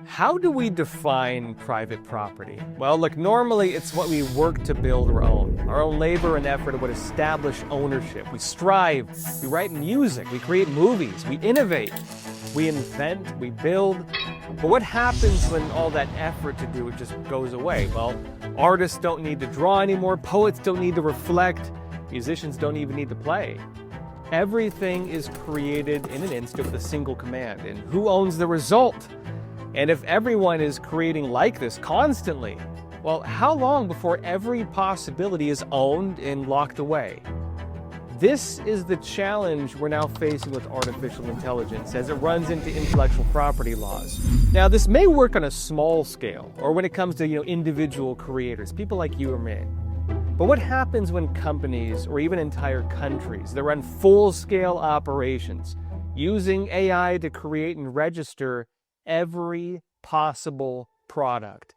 How do we define private property? Well, look, normally it's what we work to build or own. Our own labor and effort would establish ownership. We strive, we write music, we create movies, we innovate, we invent, we build. But what happens when all that effort to do it just goes away? Well, artists don't need to draw anymore, poets don't need to reflect, musicians don't even need to play. Everything is created in an instant with a single command. And who owns the result? And if everyone is creating like this constantly, well, how long before every possibility is owned and locked away? This is the challenge we're now facing with artificial intelligence as it runs into intellectual property laws. Now, this may work on a small scale, or when it comes to individual creators, people like you or me. But what happens when companies, or even entire countries, that run full-scale operations using AI to create and register every possible product?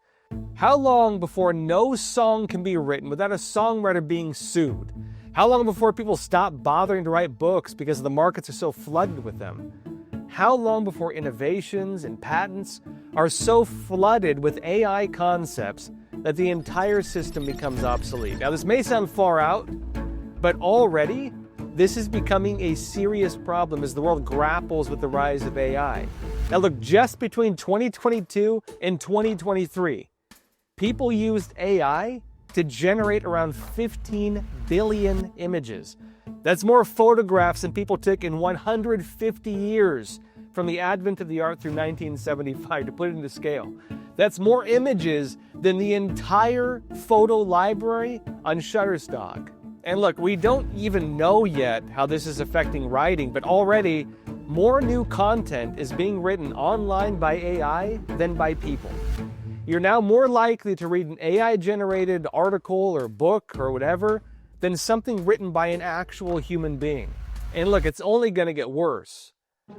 How long before no song can be written without a songwriter being sued? How long before people stop bothering to write books because the markets are so flooded with them? How long before innovations and patents are so flooded with AI concepts that the entire system becomes obsolete? Now, this may sound far out, but already this is becoming a serious problem as the world grapples with the rise of AI. Now look, just between 2022 and 2023, people used AI to generate around 15 billion images. That's more photographs than people took in 150 years from the advent of the art through 1975, to put it into scale. That's more images than the entire photo library on Shutterstock. And look, we don't even know yet how this is affecting writing, but already more new content is being written online by AI than by people. You're now more likely to read an AI-generated article or book or whatever than something written by an actual human being. And look, it's only going to get worse.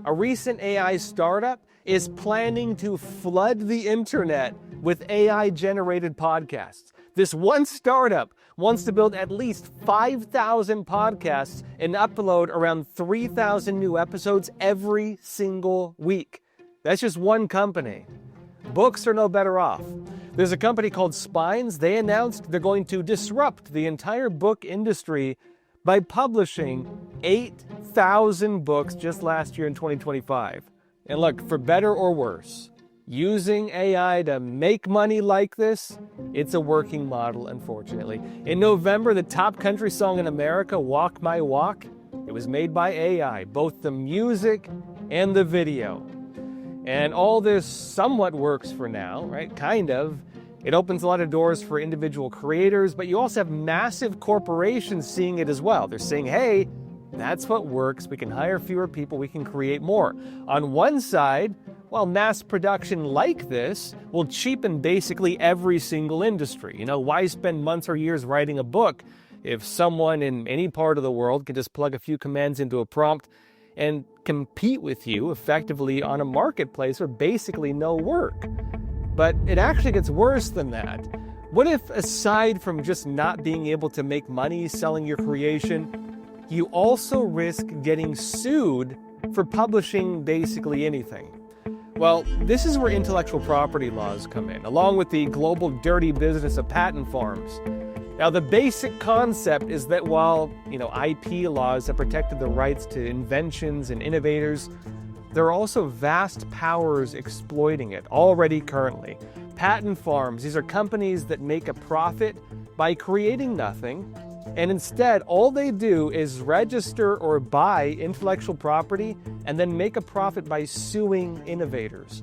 A recent AI startup is planning to flood the internet with AI-generated podcasts. This one startup wants to build at least 5,000 podcasts and upload around 3,000 new episodes every single week. That's just one company. Books are no better off. There's a company called Spines. They announced they're going to disrupt the entire book industry by publishing 8,000 books just last year in 2025. And look, for better or worse, using AI to make money like this, it's a working model, unfortunately. In November, the top country song in America, Walk My Walk, it was made by AI, both the music and the video. And all this somewhat works for now, right? Kind of. It opens a lot of doors for individual creators, but you also have massive corporations seeing it as well. They're saying, hey, that's what works. We can hire fewer people. We can create more. On one side, well, mass production like this will cheapen basically every single industry. Why spend months or years writing a book if someone in any part of the world can just plug a few commands into a prompt and compete with you effectively on a marketplace for basically no work? But it actually gets worse than that. What if, aside from just not being able to make money selling your creation, you also risk getting sued for publishing basically anything? Well, this is where intellectual property laws come in, along with the global dirty business of patent farms. Now, the basic concept is that while, IP laws have protected the rights to inventions and innovators, there are also vast powers exploiting it already currently. Patent farms, these are companies that make a profit by creating nothing, and instead all they do is register or buy intellectual property and then make a profit by suing innovators.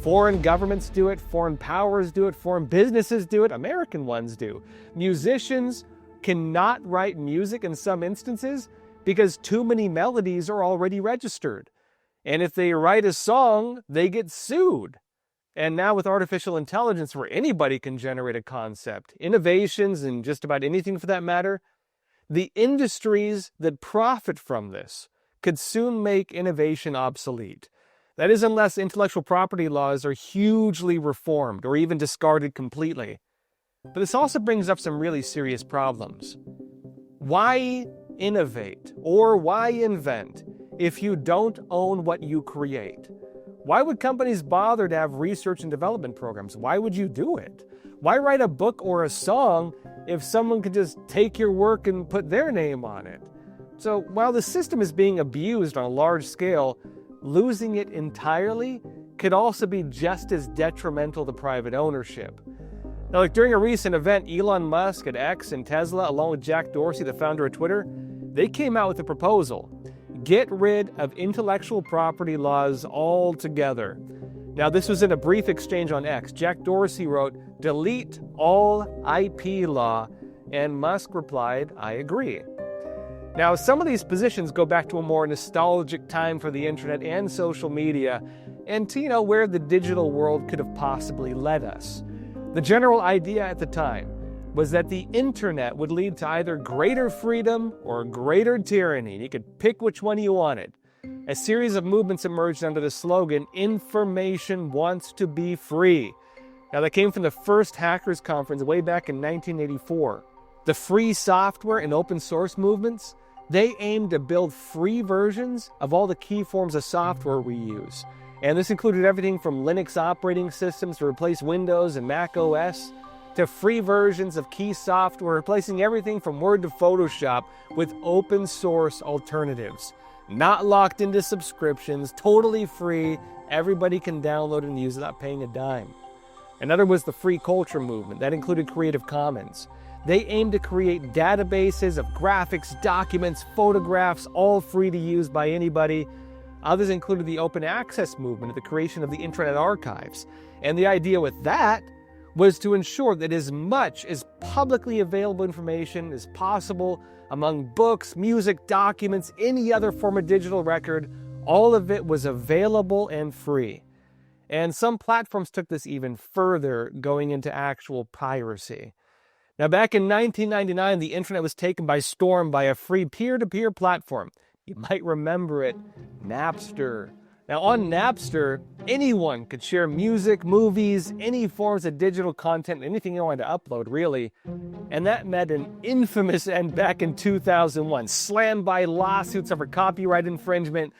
Foreign governments do it, foreign powers do it, foreign businesses do it, American ones do. Musicians cannot write music in some instances because too many melodies are already registered. And if they write a song, they get sued. And now with artificial intelligence, where anybody can generate a concept, innovations, and just about anything for that matter, the industries that profit from this could soon make innovation obsolete. That is, unless intellectual property laws are hugely reformed or even discarded completely. But this also brings up some really serious problems. Why innovate or why invent if you don't own what you create? Why would companies bother to have research and development programs? Why would you do it? Why write a book or a song if someone could just take your work and put their name on it? So while the system is being abused on a large scale, losing it entirely could also be just as detrimental to private ownership. Now, like during a recent event, Elon Musk at X and Tesla, along with Jack Dorsey, the founder of Twitter, they came out with a proposal. Get rid of intellectual property laws altogether. Now, this was in a brief exchange on X. Jack Dorsey wrote, "Delete all IP law," and Musk replied, "I agree." Now, some of these positions go back to a more nostalgic time for the internet and social media, and to, where the digital world could have possibly led us. The general idea at the time was that the internet would lead to either greater freedom or greater tyranny. You could pick which one you wanted. A series of movements emerged under the slogan, "Information wants to be free." Now, that came from the first hackers conference way back in 1984. The free software and open source movements, they aimed to build free versions of all the key forms of software we use. And this included everything from Linux operating systems to replace Windows and Mac OS, to free versions of key software, replacing everything from Word to Photoshop with open source alternatives. Not locked into subscriptions, totally free, everybody can download and use without paying a dime. Another was the free culture movement. That included Creative Commons. They aimed to create databases of graphics, documents, photographs, all free to use by anybody. Others included the open access movement, the creation of the Internet Archives. And the idea with that was to ensure that as much as publicly available information as possible among books, music, documents, any other form of digital record, all of it was available and free. And some platforms took this even further, going into actual piracy. Now, back in 1999, the internet was taken by storm by a free peer-to-peer platform. You might remember it, Napster. Now, on Napster, anyone could share music, movies, any forms of digital content, anything you wanted to upload, really. And that met an infamous end back in 2001, slammed by lawsuits over copyright infringement.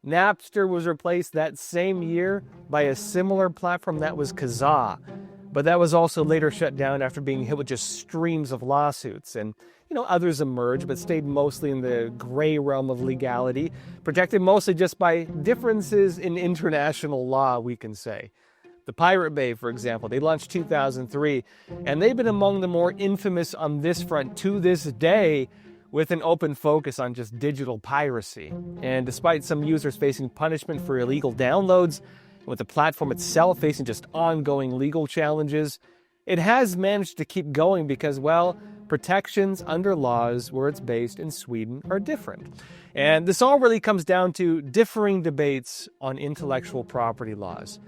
Napster was replaced that same year by a similar platform that was Kazaa. But that was also later shut down after being hit with just streams of lawsuits. And, others emerged, but stayed mostly in the gray realm of legality, protected mostly just by differences in international law, we can say. The Pirate Bay, for example, they launched 2003, and they've been among the more infamous on this front to this day, with an open focus on just digital piracy. And despite some users facing punishment for illegal downloads, with the platform itself facing just ongoing legal challenges, it has managed to keep going because, protections under laws where it's based in Sweden are different. And this all really comes down to differing debates on intellectual property laws,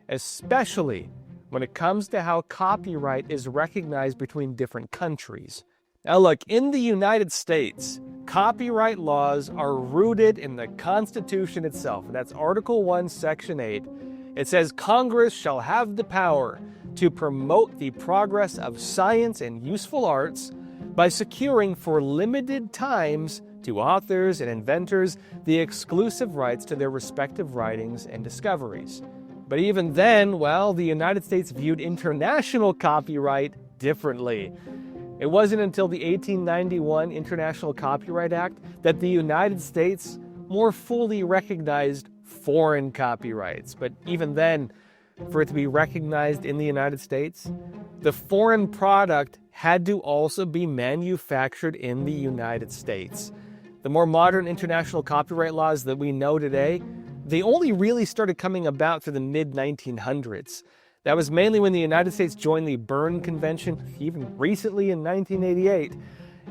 especially when it comes to how copyright is recognized between different countries. Now look, in the United States, copyright laws are rooted in the Constitution itself. And that's Article 1, Section 8. It says, "Congress shall have the power to promote the progress of science and useful arts by securing for limited times to authors and inventors the exclusive rights to their respective writings and discoveries." But even then, the United States viewed international copyright differently. It wasn't until the 1891 International Copyright Act that the United States more fully recognized foreign copyrights. But even then, for it to be recognized in the United States, the foreign product had to also be manufactured in the United States. The more modern international copyright laws that we know today, they only really started coming about through the mid-1900s. That was mainly when the United States joined the Berne Convention, even recently in 1988,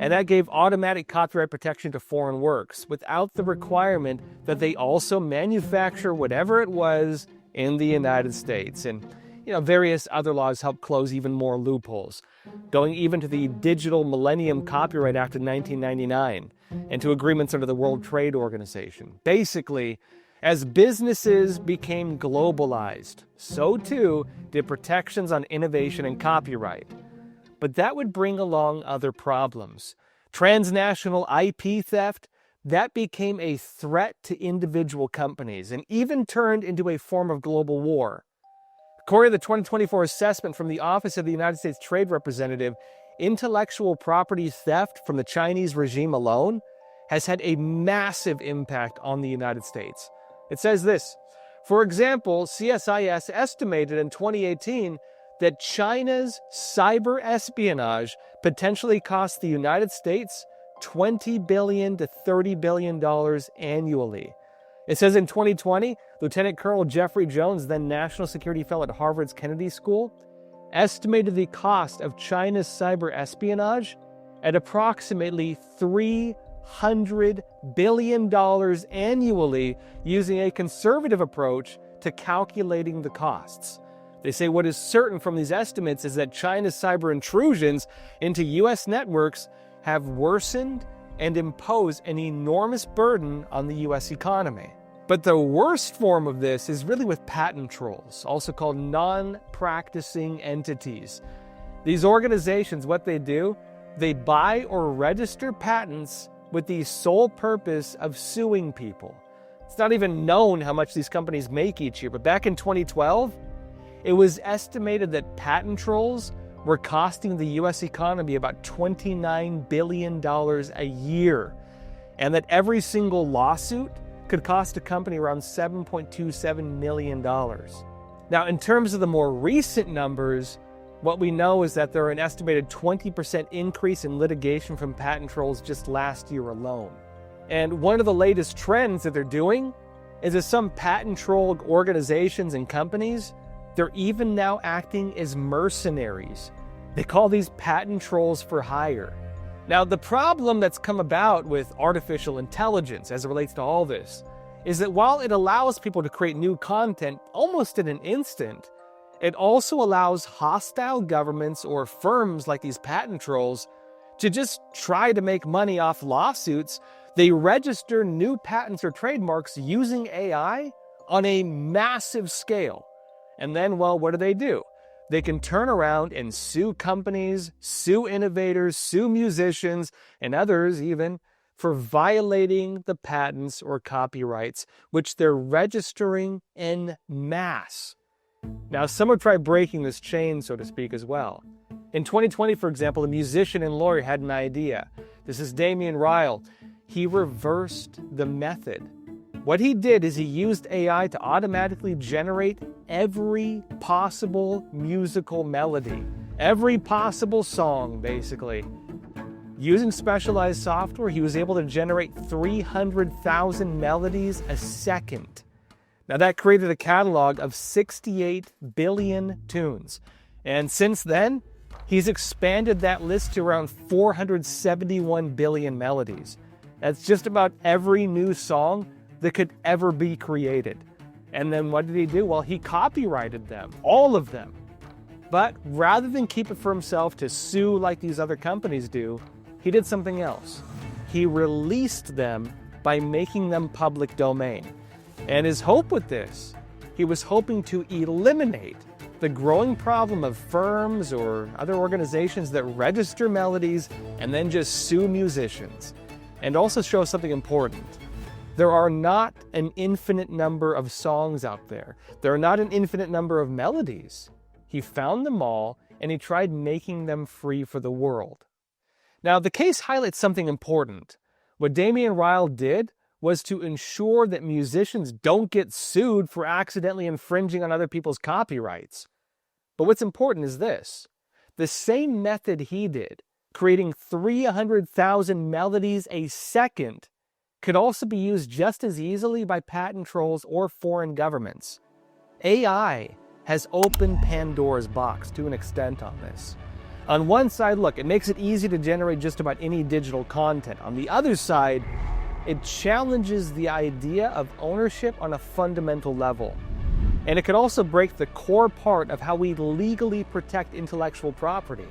and that gave automatic copyright protection to foreign works without the requirement that they also manufacture whatever it was in the United States. And various other laws helped close even more loopholes, going even to the Digital Millennium Copyright Act of 1999 and to agreements under the World Trade Organization. Basically, as businesses became globalized, so too did protections on innovation and copyright. But that would bring along other problems. Transnational IP theft, that became a threat to individual companies and even turned into a form of global war. According to the 2024 assessment from the Office of the United States Trade Representative, intellectual property theft from the Chinese regime alone has had a massive impact on the United States. It says this, for example, CSIS estimated in 2018 that China's cyber espionage potentially cost the United States $20 billion to $30 billion annually. It says in 2020, Lieutenant Colonel Jeffrey Jones, then National Security Fellow at Harvard's Kennedy School, estimated the cost of China's cyber espionage at approximately $300 billion annually, using a conservative approach to calculating the costs. They say what is certain from these estimates is that China's cyber intrusions into U.S. networks have worsened and impose an enormous burden on the U.S. economy. But the worst form of this is really with patent trolls, also called non-practicing entities. These organizations, what they do, they buy or register patents with the sole purpose of suing people. It's not even known how much these companies make each year, but back in 2012, it was estimated that patent trolls were costing the U.S. economy about $29 billion a year, and that every single lawsuit could cost a company around $7.27 million. Now, in terms of the more recent numbers, what we know is that there are an estimated 20% increase in litigation from patent trolls just last year alone. And one of the latest trends that they're doing is that some patent troll organizations and companies, they're even now acting as mercenaries. They call these patent trolls for hire. Now, the problem that's come about with artificial intelligence as it relates to all this is that while it allows people to create new content almost in an instant, it also allows hostile governments or firms like these patent trolls to just try to make money off lawsuits. They register new patents or trademarks using AI on a massive scale. And then, well, what do? They can turn around and sue companies, sue innovators, sue musicians, and others even, for violating the patents or copyrights, which they're registering en masse. Now, some have tried breaking this chain, so to speak, as well. In 2020, for example, a musician and lawyer had an idea. This is Damian Ryle. He reversed the method. What he did is he used AI to automatically generate every possible musical melody, every possible song, basically. Using specialized software, he was able to generate 300,000 melodies a second. Now, that created a catalog of 68 billion tunes. And since then, he's expanded that list to around 471 billion melodies. That's just about every new song that could ever be created. And then what did he do? Well, he copyrighted them, all of them. But rather than keep it for himself to sue like these other companies do, he did something else. He released them by making them public domain. And his hope with this, he was hoping to eliminate the growing problem of firms or other organizations that register melodies and then just sue musicians. And also show something important. There are not an infinite number of songs out there. There are not an infinite number of melodies. He found them all, and he tried making them free for the world. Now, the case highlights something important. What Damian Ryle did was to ensure that musicians don't get sued for accidentally infringing on other people's copyrights. But what's important is this. The same method he did, creating 300,000 melodies a second, could also be used just as easily by patent trolls or foreign governments. AI has opened Pandora's box to an extent on this. On one side, look, it makes it easy to generate just about any digital content. On the other side, it challenges the idea of ownership on a fundamental level. And it could also break the core part of how we legally protect intellectual property.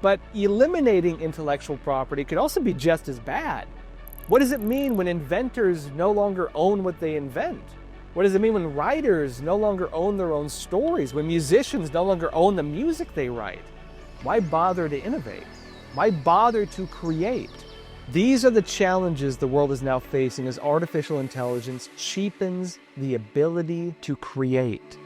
But eliminating intellectual property could also be just as bad. What does it mean when inventors no longer own what they invent? What does it mean when writers no longer own their own stories? When musicians no longer own the music they write? Why bother to innovate? Why bother to create? These are the challenges the world is now facing as artificial intelligence cheapens the ability to create.